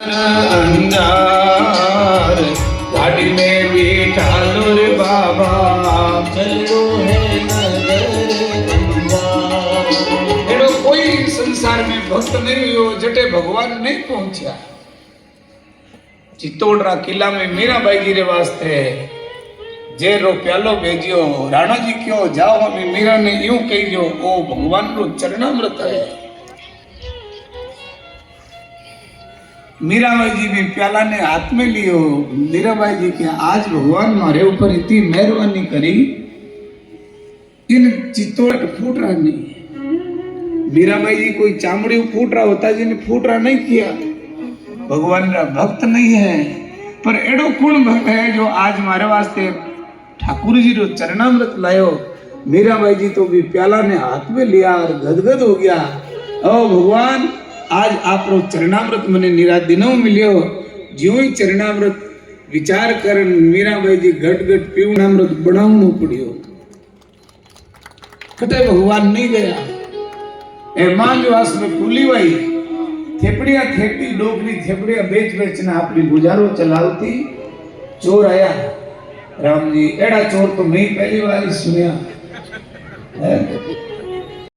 अंगार गाड़ी में बैठा लो रे बाबा चलो है नगर कोई संसार में भक्त नहीं हो जटे भगवान नहीं पहुंचा। चित्तौड़रा किला में मीराबाई जी रे वास्ते जे रो प्यालो भेजियो राणा जी क्यों जाओ हमें मीरा ने यूं कहियो ओ भगवान रो चरणामृत है। मीराबाई जी भी प्याला ने हाथ में लियो। मीराबाई जी के आज भगवान मारे ऊपर इतनी मेहरबानी करी इन चित्तौड़ फूट रहा नहीं। मीराबाई जी कोई चामड़ी फूट रहा होता जी ने फूट रहा नहीं किया। भगवान का भक्त नहीं है पर एडो कुण है जो आज मारे वास्ते ठाकुर जी रो चरणामृत लायो। मीराबाई जी तो भी प्याला ने हाथ में लिया और गदगद हो गया। ओ भगवान आज आप रो चरणामृत मने निरा दिनों मिलियो। ज्यों ही चरणामृत विचार कर मीराबाई जी घट घट पीवनामृत बनावनु पड़ियो। कटे भगवान नहीं गया। ए मांजवास में कुली वही थेपड़िया थेपती डोकरी थेपड़िया बेच बेच ने अपनी गुजारो चलावती। चोर आया राम जी एड़ा चोर तो मैं पहली बार ही सुनिया है।